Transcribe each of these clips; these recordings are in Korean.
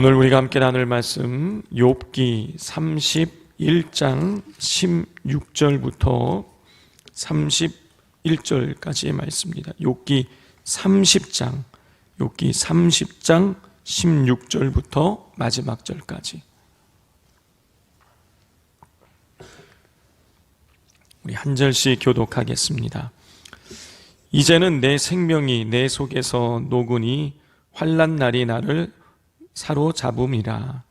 오늘 우리가 함께 나눌 말씀 욥기 31장 16절부터 31절까지의 말씀입니다. 욥기 30장 16절부터 마지막 절까지. 우리 한 절씩 교독하겠습니다. 이제는 내 생명이 내 속에서 녹으니 환난 날이 나를 사로잡음이라.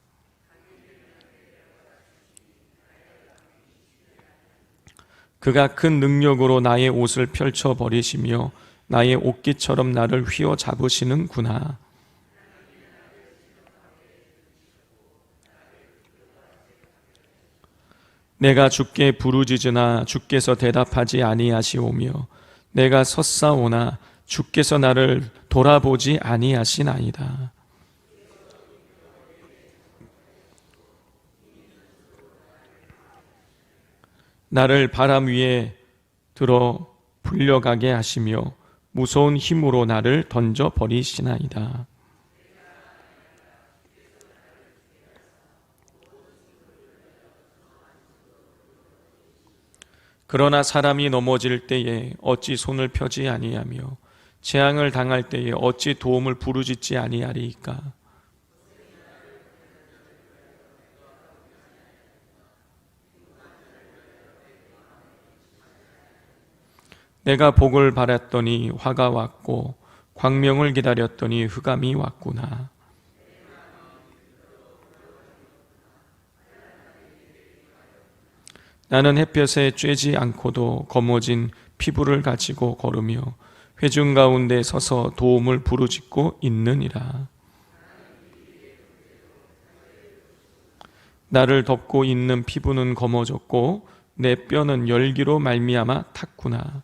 그가 큰 능력으로 나의 옷을 펼쳐 버리시며 나의 옷깃처럼 나를 휘어 잡으시는구나. 내가 주께 부르짖으나 주께서 대답하지 아니하시오며 내가 섰사오나 주께서 나를 돌아보지 아니하시나이다. 나를 바람 위에 들어 불려가게 하시며 무서운 힘으로 나를 던져 버리시나이다. 그러나 사람이 넘어질 때에 어찌 손을 펴지 아니하며 재앙을 당할 때에 어찌 도움을 부르짖지 아니하리이까. 내가 복을 바랐더니 화가 왔고 광명을 기다렸더니 흑암이 왔구나. 나는 햇볕에 쬐지 않고도 검어진 피부를 가지고 걸으며 회중 가운데 서서 도움을 부르짖고 있느니라. 나를 덮고 있는 피부는 검어졌고 내 뼈는 열기로 말미암아 탔구나.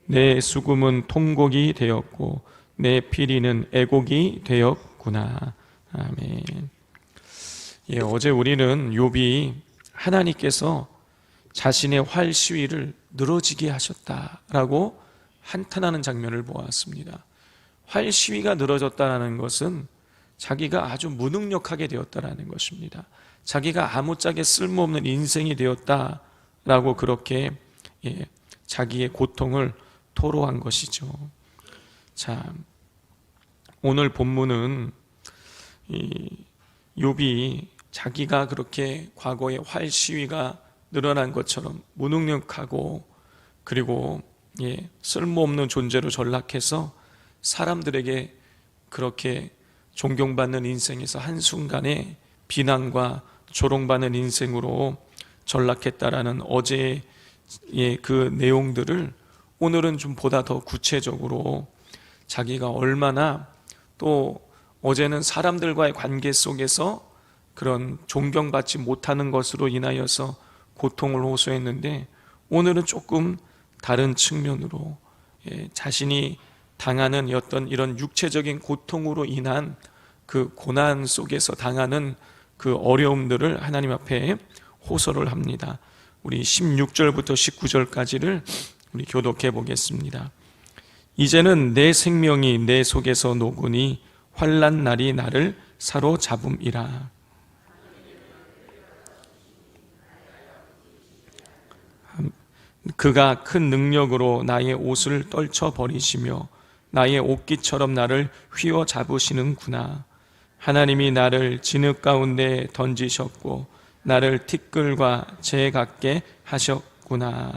내 수금은 통곡이 되었고 내 피리는 애곡이 되었구나. 아멘. 어제 우리는 욥이 하나님께서 자신의 활 시위를 늘어지게 하셨다라고 한탄하는 장면을 보았습니다. 활 시위가 늘어졌다는 것은 자기가 아주 무능력하게 되었다는 것입니다. 자기가 아무짝에 쓸모없는 인생이 되었다라고 그렇게 자기의 고통을 토로한 것이죠. 자, 오늘 본문은 욥이 자기가 그렇게 과거에 활 시위가 늘어난 것처럼 무능력하고 그리고 쓸모없는 존재로 전락해서 사람들에게 그렇게 존경받는 인생에서 한순간에 비난과 조롱받는 인생으로 전락했다라는 어제의 그 내용들을 오늘은 좀 보다 더 구체적으로 자기가 얼마나 또 어제는 사람들과의 관계 속에서 그런 존경받지 못하는 것으로 인하여서 고통을 호소했는데 오늘은 조금 다른 측면으로 자신이 당하는 어떤 이런 육체적인 고통으로 인한 그 고난 속에서 당하는 그 어려움들을 하나님 앞에 호소를 합니다. 우리 16절부터 19절까지를 우리 교독해 보겠습니다. 이제는 내 생명이 내 속에서 녹으니 환난 날이 나를 사로잡음이라. 그가 큰 능력으로 나의 옷을 떨쳐 버리시며 나의 옷깃처럼 나를 휘어 잡으시는구나. 하나님이 나를 진흙 가운데 던지셨고 나를 티끌과 재 같게 하셨구나.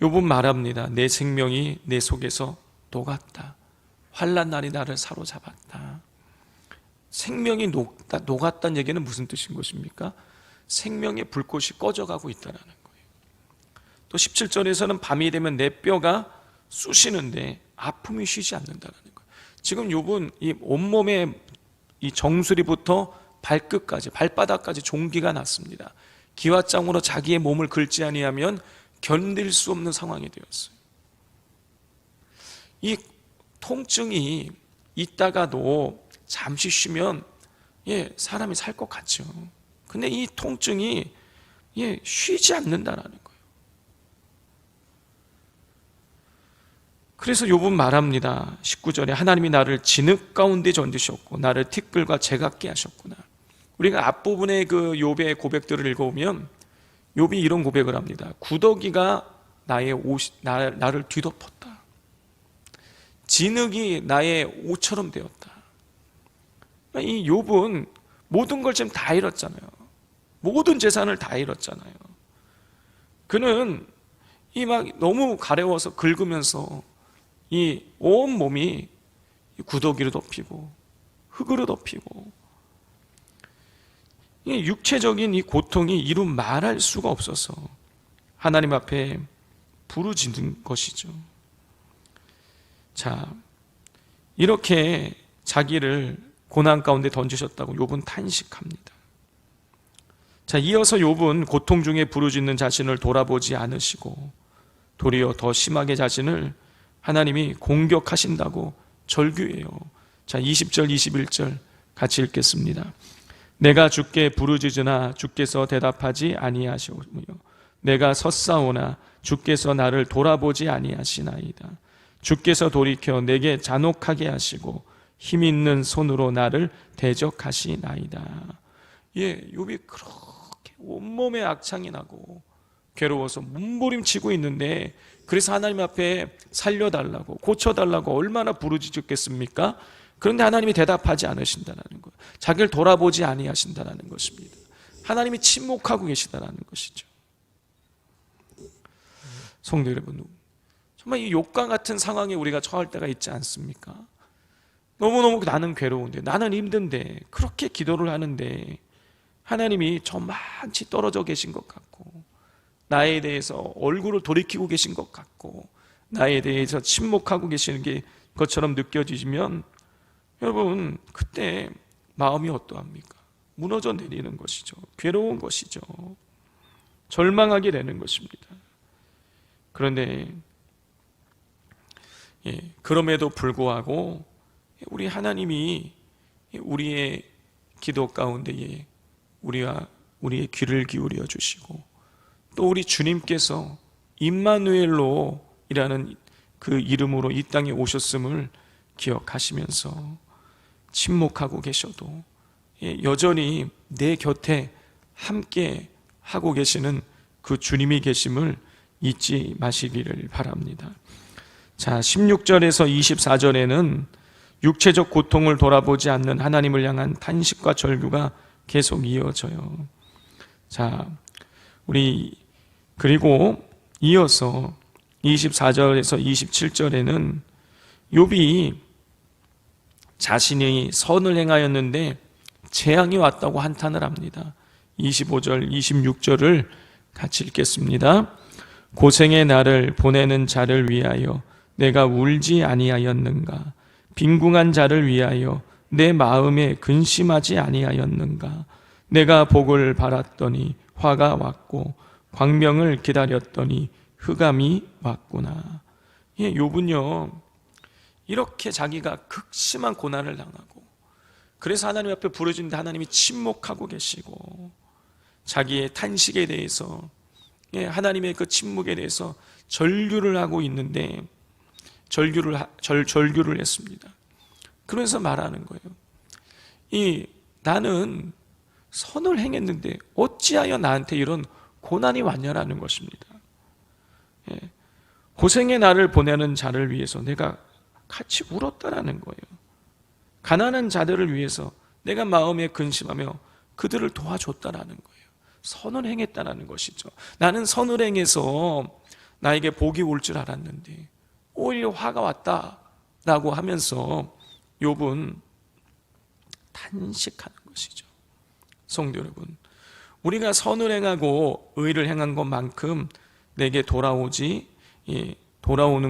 욥은 말합니다. 내 생명이 내 속에서 녹았다. 환난 날이 나를 사로잡았다. 생명이 녹았다는 얘기는 무슨 뜻인 것입니까? 생명의 불꽃이 꺼져가고 있다는 거예요. 또 17절에서는 밤이 되면 내 뼈가 쑤시는데 아픔이 쉬지 않는다는 거예요. 지금 욥은 이 온몸의 이 정수리부터 발끝까지 발바닥까지 종기가 났습니다. 기와장으로 자기의 몸을 긁지 아니하면 견딜 수 없는 상황이 되었어요. 이 통증이 있다가도 잠시 쉬면 사람이 살 것 같죠. 근데 이 통증이 쉬지 않는다라는 거예요. 그래서 욥은 말합니다. 19절에 하나님이 나를 진흙 가운데 던지셨고 나를 티끌과 재갑게 하셨구나. 우리가 앞부분의 그 욥의 고백들을 읽어보면 욥이 이런 고백을 합니다. 구더기가 나를 뒤덮었다. 진흙이 나의 옷처럼 되었다. 이 욥은 모든 걸 지금 다 잃었잖아요. 모든 재산을 다 잃었잖아요. 그는 이 막 너무 가려워서 긁으면서 이 온 몸이 구더기로 덮이고 흙으로 덮이고, 이 육체적인 이 고통이 이루 말할 수가 없어서 하나님 앞에 부르짖는 것이죠. 자, 이렇게 자기를 고난 가운데 던지셨다고 욥은 탄식합니다. 자, 이어서 욥은 고통 중에 부르짖는 자신을 돌아보지 않으시고 도리어 더 심하게 자신을 하나님이 공격하신다고 절규해요. 자, 20절 21절 같이 읽겠습니다. 내가 주께 부르짖으나 주께서 대답하지 아니하시오며 내가 섰사오나 주께서 나를 돌아보지 아니하시나이다. 주께서 돌이켜 내게 잔혹하게 하시고 힘 있는 손으로 나를 대적하시나이다. 예, 욥이 그렇게 온몸에 악창이 나고 괴로워서 몸부림치고 있는데, 그래서 하나님 앞에 살려달라고 고쳐달라고 얼마나 부르짖었겠습니까? 그런데 하나님이 대답하지 않으신다는 거예요. 자기를 돌아보지 아니하신다는 것입니다. 하나님이 침묵하고 계시다는 것이죠. 성도 여러분, 정말 이 욥과 같은 상황에 우리가 처할 때가 있지 않습니까? 너무너무 나는 괴로운데, 나는 힘든데, 그렇게 기도를 하는데 하나님이 저만치 떨어져 계신 것 같고, 나에 대해서 얼굴을 돌이키고 계신 것 같고, 나에 대해서 침묵하고 계시는 게 것처럼 느껴지면 여러분, 그때 마음이 어떠합니까? 무너져 내리는 것이죠. 괴로운 것이죠. 절망하게 되는 것입니다. 그런데 그럼에도 불구하고 우리 하나님이 우리의 기도 가운데에 우리의 귀를 기울여 주시고, 또 우리 주님께서 임마누엘로 이라는 그 이름으로 이 땅에 오셨음을 기억하시면서 침묵하고 계셔도 여전히 내 곁에 함께 하고 계시는 그 주님이 계심을 잊지 마시기를 바랍니다. 자, 16절에서 24절에는 육체적 고통을 돌아보지 않는 하나님을 향한 탄식과 절규가 계속 이어져요. 자, 그리고 이어서 24절에서 27절에는 욥이 자신이 선을 행하였는데 재앙이 왔다고 한탄을 합니다. 25절, 26절을 같이 읽겠습니다. 고생의 나를 보내는 자를 위하여 내가 울지 아니하였는가? 빈궁한 자를 위하여 내 마음에 근심하지 아니하였는가? 내가 복을 바랐더니 화가 왔고 광명을 기다렸더니 흑암이 왔구나. 욥은요, 이렇게 자기가 극심한 고난을 당하고, 그래서 하나님 앞에 부르짖는데 하나님이 침묵하고 계시고, 자기의 탄식에 대해서, 하나님의 그 침묵에 대해서 절규를 하고 있는데 절규를 했습니다. 그러면서 말하는 거예요. 나는 선을 행했는데 어찌하여 나한테 이런 고난이 왔냐라는 것입니다. 고생의 나를 보내는 자를 위해서 내가 같이 울었다라는 거예요. 가난한 자들을 위해서 내가 마음에 근심하며 그들을 도와줬다라는 거예요. 선을 행했다라는 것이죠. 나는 선을 행해서 나에게 복이 올 줄 알았는데 오히려 화가 왔다라고 하면서 욥은 탄식하는 것이죠. 성도 여러분, 우리가 선을 행하고 의를 행한 것만큼 내게 돌아오는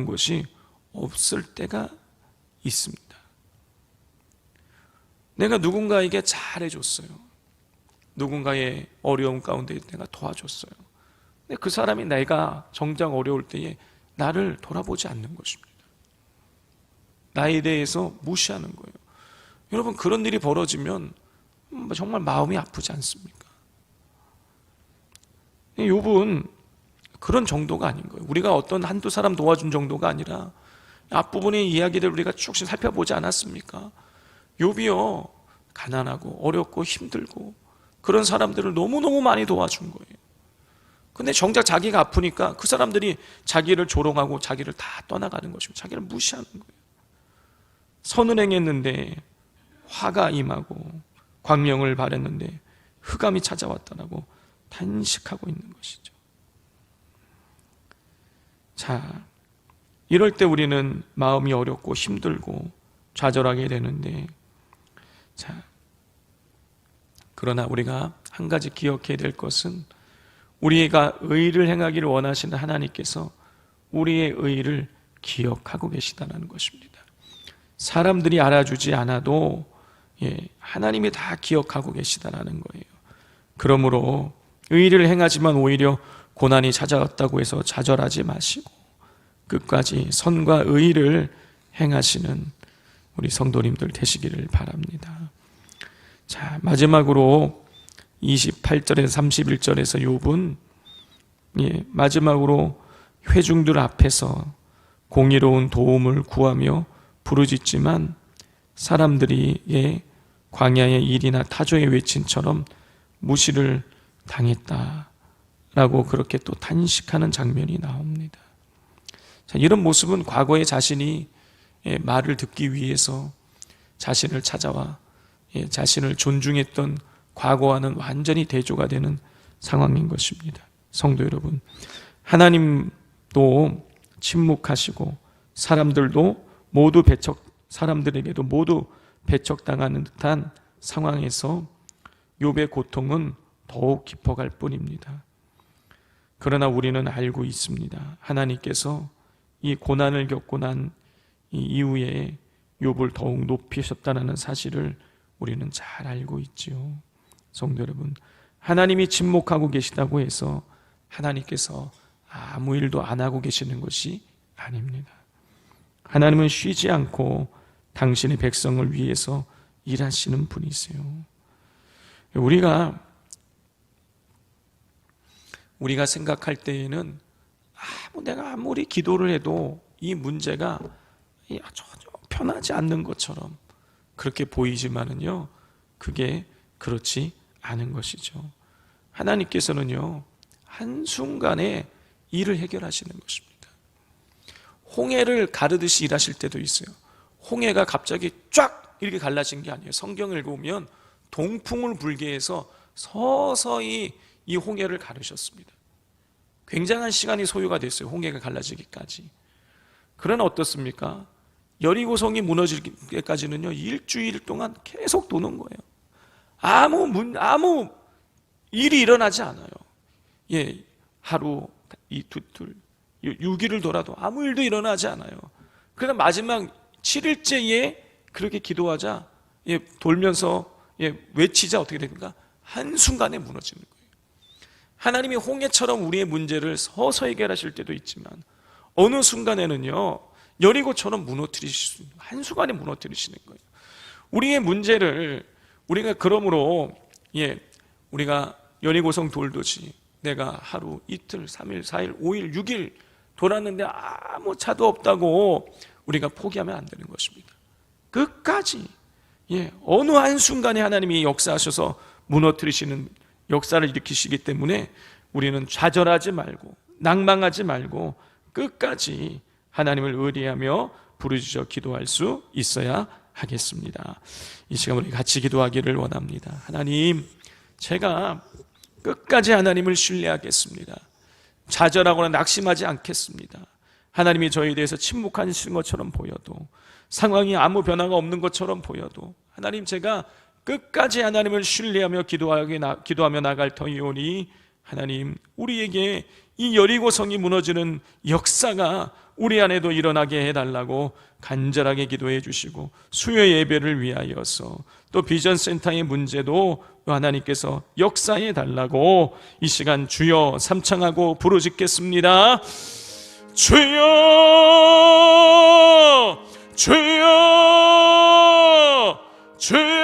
것이 없을 때가 있습니다. 내가 누군가에게 잘해줬어요. 누군가의 어려움 가운데 내가 도와줬어요. 근데 그 사람이 내가 정작 어려울 때에 나를 돌아보지 않는 것입니다. 나에 대해서 무시하는 거예요. 여러분, 그런 일이 벌어지면 정말 마음이 아프지 않습니까? 욥은 그런 정도가 아닌 거예요. 우리가 어떤 한두 사람 도와준 정도가 아니라 앞부분의 이야기들 우리가 쭉 살펴보지 않았습니까? 욥이요, 가난하고 어렵고 힘들고 그런 사람들을 너무너무 많이 도와준 거예요. 근데 정작 자기가 아프니까 그 사람들이 자기를 조롱하고 자기를 다 떠나가는 것이고 자기를 무시하는 거예요. 선을 행했는데 화가 임하고 광명을 바랬는데 흑암이 찾아왔다라고 탄식하고 있는 것이죠. 자, 이럴 때 우리는 마음이 어렵고 힘들고 좌절하게 되는데, 자, 그러나 우리가 한 가지 기억해야 될 것은 우리가 의를 행하기를 원하시는 하나님께서 우리의 의를 기억하고 계시다는 것입니다. 사람들이 알아주지 않아도 하나님이 다 기억하고 계시다는 거예요. 그러므로 의를 행하지만 오히려 고난이 찾아왔다고 해서 좌절하지 마시고 끝까지 선과 의를 행하시는 우리 성도님들 되시기를 바랍니다. 자, 마지막으로 28절에서 31절에서 욥은 마지막으로 회중들 앞에서 공의로운 도움을 구하며 부르짖지만 사람들이 광야의 일이나 타조의 외침처럼 무시를 당했다라고 그렇게 또 탄식하는 장면이 나옵니다. 자, 이런 모습은 과거에 자신이 말을 듣기 위해서 자신을 찾아와 자신을 존중했던 과거와는 완전히 대조가 되는 상황인 것입니다. 성도 여러분, 하나님도 침묵하시고 사람들에게도 모두 배척당하는 듯한 상황에서 욥의 고통은 더욱 깊어갈 뿐입니다. 그러나 우리는 알고 있습니다. 하나님께서 이 고난을 겪고 난 이후에 욥을 더욱 높이셨다는 사실을 우리는 잘 알고 있지요. 성도 여러분, 하나님이 침묵하고 계시다고 해서 하나님께서 아무 일도 안 하고 계시는 것이 아닙니다. 하나님은 쉬지 않고 당신의 백성을 위해서 일하시는 분이세요. 우리가 생각할 때에는 내가 아무리 기도를 해도 이 문제가 전혀 편하지 않는 것처럼 그렇게 보이지만은요, 그게 그렇지 않은 것이죠. 하나님께서는요, 한순간에 일을 해결하시는 것입니다. 홍해를 가르듯이 일하실 때도 있어요. 홍해가 갑자기 쫙 이렇게 갈라진 게 아니에요. 성경을 보면 동풍을 불게 해서 서서히 이 홍해를 가르셨습니다. 굉장한 시간이 소요가 됐어요. 홍해가 갈라지기까지. 그러나 어떻습니까? 여리고성이 무너질 때까지는요, 일주일 동안 계속 도는 거예요. 아무 일이 일어나지 않아요. 하루, 이틀, 6일을 돌아도 아무 일도 일어나지 않아요. 그러나 마지막 7일째에 그렇게 기도하자, 돌면서 외치자 어떻게 됩니까? 한순간에 무너지는 거예요. 하나님이 홍해처럼 우리의 문제를 서서히 해결하실 때도 있지만 어느 순간에는요, 여리고처럼 한순간에 무너뜨리시는 거예요. 우리의 문제를 우리가 그러므로 우리가 여리고성 돌듯이 내가 하루, 이틀, 3일, 4일, 5일, 6일 돌았는데 아무 차도 없다고 우리가 포기하면 안 되는 것입니다. 끝까지 어느 한순간에 하나님이 역사하셔서 무너뜨리시는 역사를 일으키시기 때문에 우리는 좌절하지 말고 낭망하지 말고 끝까지 하나님을 의뢰하며 부르짖어 기도할 수 있어야 하겠습니다. 이 시간 우리 같이 기도하기를 원합니다. 하나님, 제가 끝까지 하나님을 신뢰하겠습니다. 좌절하거나 낙심하지 않겠습니다. 하나님이 저희에 대해서 침묵하시는 것처럼 보여도, 상황이 아무 변화가 없는 것처럼 보여도 하나님, 제가 끝까지 하나님을 신뢰하며 기도하며 나갈 터이오니 하나님, 우리에게 이 여리고성이 무너지는 역사가 우리 안에도 일어나게 해달라고 간절하게 기도해 주시고, 수요 예배를 위하여서 또 비전센터의 문제도 하나님께서 역사해 달라고 이 시간 주여 삼창하고 부르짖겠습니다. 주여, 주여, 주여.